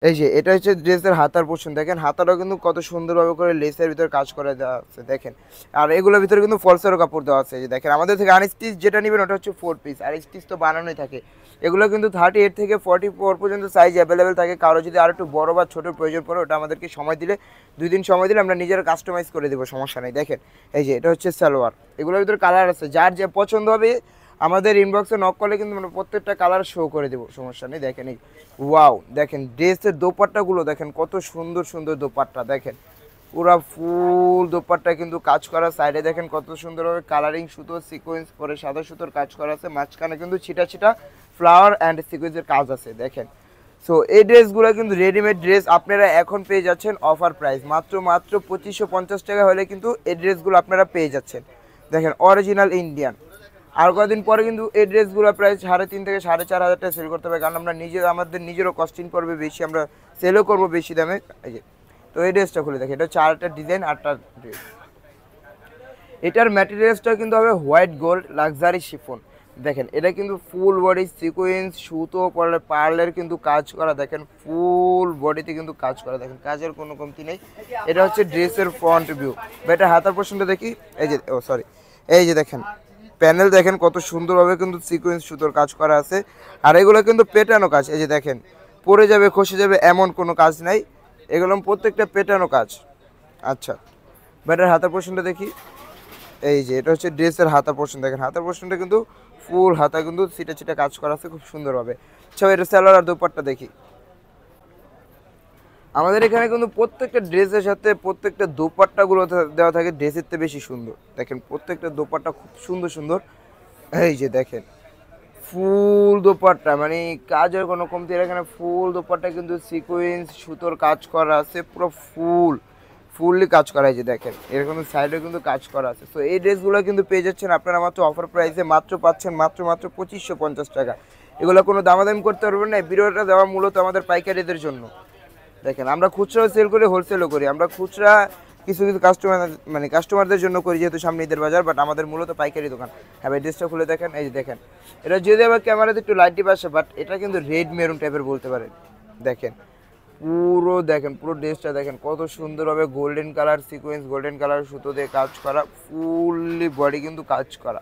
এই যে এটা হচ্ছে ড্রেসের হাতার পোর্শন, দেখেন হাতাটাও কিন্তু কত সুন্দরভাবে করে লেসের ভিতরে কাজ করে দেওয়া আছে দেখেন। আর এগুলোর ভিতরে কিন্তু ফলসেরও কাপড় দেওয়া আছে। এই যে দেখেন আমাদের থেকে আনস্টিচ যেটা নেবেন ওটা হচ্ছে 4 পিস, আর স্টিচ তো বানানোই থাকে। এগুলো কিন্তু 38 থেকে 44 পর্যন্ত সাইজ অ্যাভেলেবেল থাকে। কারো যদি আর একটু বড় বা ছোটোর প্রয়োজন পড়ে ওটা আমাদেরকে সময় দিলে 2 দিন সময় দিলে আমরা নিজেরা কাস্টমাইজ করে দেবো, সমস্যা নেই। দেখেন এই যে এটা হচ্ছে সালোয়ার, এগুলোর ভিতরে কালার আছে, যার যে পছন্দ হবে আমাদের ইনবক্সে নক করলে কিন্তু আমরা প্রত্যেকটা কালার শো করে দেবো, সমস্যা নেই। দেখেন এই ওয়াও, দেখেন ড্রেসের দোপাট্টাগুলো দেখেন কত সুন্দর সুন্দর দোপাট্টা, দেখেন পুরা ফুল দোপাট্টা কিন্তু কাজ করা। সাইডে দেখেন কত সুন্দরভাবে কালারিং সুতো সিকোয়েন্স করে সাদা সুতোর কাজ করা আছে, মাঝখানে কিন্তু ছিটা ছিটা ফ্লাওয়ার অ্যান্ড সিকোয়েন্সের কাজ আছে দেখেন। সো এই ড্রেসগুলো কিন্তু রেডিমেড ড্রেস আপনারা এখন পেয়ে যাচ্ছেন অফার প্রাইস মাত্র 2550 টাকা হলে কিন্তু এই ড্রেসগুলো আপনারা পেয়ে যাচ্ছেন। দেখেন অরিজিনাল ইন্ডিয়ান। আর কয়েকদিন পরে কিন্তু এই ড্রেসগুলো প্রায় 3.5 থেকে 4.5 হাজার টাকা সেল করতে হবে, কারণ আমরা আমাদের নিজেরও কস্টিং পড়বে বেশি, আমরা সেলও করবো বেশি দামে। এই যে তো এই ড্রেসটা খুলে দেখি, এটা হচ্ছে আরেকটা ডিজাইন, আটটা ড্রেস। এটার ম্যাটেরিয়ালসটা কিন্তু হবে হোয়াইট গোল্ড লাক্সারি শিফন। দেখেন এটা কিন্তু ফুল বডি সিকোয়েন্স সুতো পার্লের কিন্তু কাজ করা, দেখেন ফুল বডিতে কিন্তু কাজ করা, দেখেন কাজের কোনো কমতি নেই। এটা হচ্ছে ড্রেসের ফ্রন্ট ভিউ বা এটা হাতার পোর্শনটা দেখি। এই যে ও সরি, এই যে দেখেন প্যানেল দেখেন কত সুন্দরভাবে কিন্তু সিকোয়েন্স সুতোর কাজ করা আছে। আর এগুলো কিন্তু পেটানো কাজ, এই যে দেখেন পরে যাবে খসে যাবে এমন কোনো কাজ নাই, এগুলো প্রত্যেকটা পেটানো কাজ। আচ্ছা ব্যাটার হাতার পোর্শনটা দেখি। এই যে এটা হচ্ছে ড্রেসের হাতা পোর্শন, দেখেন হাতার পোর্শনটা কিন্তু ফুল হাতা কিন্তু ছিটা ছিটা কাজ করা আছে খুব সুন্দরভাবে। আচ্ছা এটা সালোয়ার আর দোপাট্টা দেখি। আমাদের এখানে কিন্তু প্রত্যেকটা ড্রেসের সাথে প্রত্যেকটা দোপাট্টাগুলো দেওয়া থাকে ড্রেসের থেকে বেশি সুন্দর। দেখেন প্রত্যেকটা দোপাট্টা খুব সুন্দর সুন্দর। এই যে দেখেন ফুল দোপাট্টা, মানে কাজের কোনো কমতি, এখানে ফুল দোপাট্টা কিন্তু সিকোয়েন্স সুতোর কাজ করা আছে, পুরো ফুললি কাজ করা। এই যে দেখেন এরকম সাইডে কিন্তু কাজ করা আছে। তো এই ড্রেসগুলো কিন্তু পেয়ে যাচ্ছেন আপনারা মাত্র অফার প্রাইসে, মাত্র পাচ্ছেন মাত্র 2550 টাকা। এগুলো কোনো দামাদামি করতে পারবেন না, ভিডিওটা দেওয়া মূলত আমাদের পাইকারিদের জন্য। দেখেন আমরা খুচরাও সেল করি হোলসেলও করি, আমরা খুচরা কিছু কিছু কাস্টমারদের জন্য করি যেহেতু সামনে ঈদের বাজার, বাট আমাদের মূলত পাইকারি দোকান। হ্যাঁ ভাই ড্রেসটা খুলে দেখেন, এই যে দেখেন এটা যদি আবার ক্যামেরাতে একটু লাইট ডিপ আসে, বাট এটা কিন্তু রেড মেরুন টাইপের বলতে পারেন। দেখেন পুরো দেখেন পুরো ড্রেসটা দেখেন কত সুন্দরভাবে golden colour sequence golden colour সুতো দিয়ে কাজ করা, ফুললি বডি কিন্তু কাজ করা।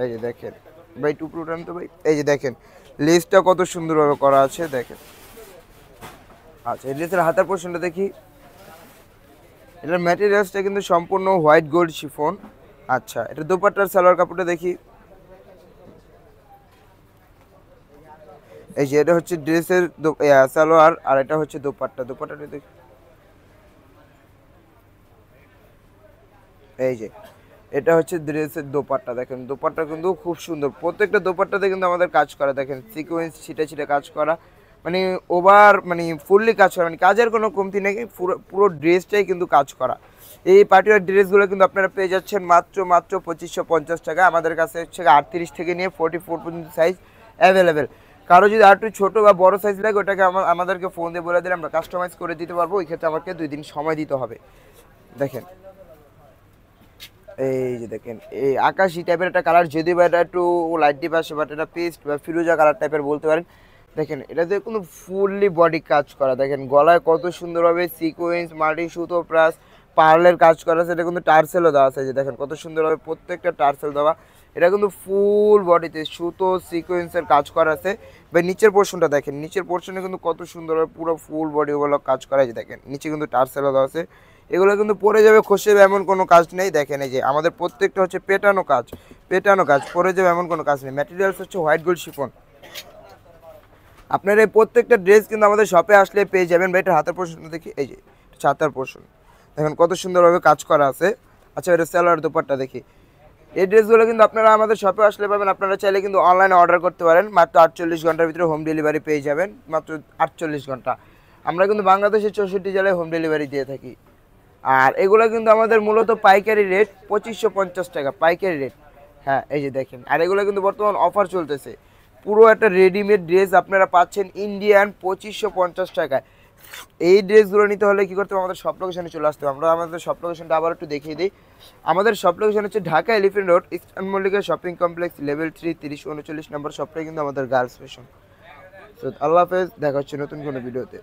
এই যে দেখেন ভাই টুকরো টান তো ভাই, এই যে দেখেন লেসটা কত সুন্দরভাবে করা আছে দেখেন। আচ্ছা এই ড্রেসের হাতার পোর্শনটা দেখি। এটার ম্যাটেরিয়ালসটা কিন্তু সম্পূর্ণ হোয়াইট গোল্ড শিফন। আচ্ছা এটা দোপাট্টার সালোয়ার কাপড়টা দেখি। এই যে এটা হচ্ছে ড্রেসের সালোয়ার আর এটা হচ্ছে দোপাট্টাটা দেখি। এই যে এটা হচ্ছে ড্রেসের দোপাট্টা, দেখেন দোপাট্টা কিন্তু খুব সুন্দর, প্রত্যেকটা দোপাট্টাতে কিন্তু আমাদের কাজ করা, দেখেন সিকোয়েন্স ছিটে ছিটে কাজ করা, মানে ওভার মানে ফুললি কাজ করা, মানে কাজের কোনো কমতি নেই, পুরো পুরো ড্রেসটাই কিন্তু কাজ করা। এই পার্টিকুলার ড্রেসগুলো কিন্তু আপনারা পেয়ে যাচ্ছেন মাত্র 2550 টাকা। আমাদের কাছে হচ্ছে 38 থেকে নিয়ে 44 পর্যন্ত সাইজ অ্যাভেলেবেল। কারো যদি আর একটু ছোটো বা বড় সাইজ লাগে ওটাকে আমাদেরকে ফোন দিয়ে বলে দিলে আমরা কাস্টমাইজ করে দিতে পারবো, ওই ক্ষেত্রে আমাকে 2 দিন সময় দিতে হবে। দেখেন এই যে দেখেন এই আকাশি টাইপের একটা কালার, যদি বা এটা একটু লাইট ডিপ আসে, বাট এটা পেস্ট বা ফিরোজা কালার টাইপের বলতে পারেন। দেখেন এটাতে কোনো ফুললি বডি কাজ করা, দেখেন গলায় কত সুন্দরভাবে সিকোয়েন্স মাল্টি সুতো প্লাস পার্লের কাজ করা আছে, এটা কিন্তু টার্সেলও দেওয়া আছে। যে দেখেন কত সুন্দরভাবে প্রত্যেকটা টার্সেল দেওয়া, এটা কিন্তু ফুল বডিতে সুতো সিকোয়েন্সের কাজ করা আছে। বা নিচের পোর্শনটা দেখেন, নিচের পোর্শনে কিন্তু কত সুন্দরভাবে পুরো ফুল বডি ওগুলো কাজ করা, যে দেখেন নিচে কিন্তু টার্সেলও দেওয়া আছে। এগুলো কিন্তু পরে যাবে খসে যাবে এমন কোনো কাজ নেই। দেখেন এই যে আমাদের প্রত্যেকটা হচ্ছে পেটানো কাজ পরে যাবে এমন কোনো কাজ নেই। ম্যাটেরিয়ালস হচ্ছে হোয়াইট গোল্ড শিফন। আপনার এই প্রত্যেকটা ড্রেস কিন্তু আমাদের শপে আসলে পেয়ে যাবেন। ভাই এটার হাতের পোর্শন দেখি, এই যে হাতার পোর্শন দেখেন কত সুন্দরভাবে কাজ করা আছে। আচ্ছা এটা সালোয়ার দোপাট্টা দেখি। এই ড্রেসগুলো কিন্তু আপনারা আমাদের শপে আসলে পাবেন, আপনারা চাইলে কিন্তু অনলাইনে অর্ডার করতে পারেন, মাত্র 48 ঘন্টার ভিতরে হোম ডেলিভারি পেয়ে যাবেন, মাত্র 48 ঘন্টা। আমরা কিন্তু বাংলাদেশের 64 জেলায় হোম ডেলিভারি দিয়ে থাকি। আর এগুলো কিন্তু আমাদের মূলত পাইকারি রেট 2550 টাকা পাইকারি রেট। হ্যাঁ এই যে দেখেন, আর এগুলো কিন্তু বর্তমান অফার চলতেছে। পুরো একটা রেডিমেড ড্রেস আপনারা পাচ্ছেন ইন্ডিয়ান 2550 টাকায়। এই ড্রেসগুলো নিতে হলে কী করতে হবে, আমাদের সব লোকেশনে চলে আসতে হবে। আমরা আমাদের সব লোকেশনটা আবার একটু দেখিয়ে দিই। আমাদের সব লোকেশন হচ্ছে Dhaka elephant road eastern Mallika shopping complex level 3 3039 নম্বর শপটাই কিন্তু আমাদের গার্লস ফ্যাশন। তো তো আল্লাহ হাফেজ, দেখা হচ্ছে নতুন কোনো ভিডিওতে।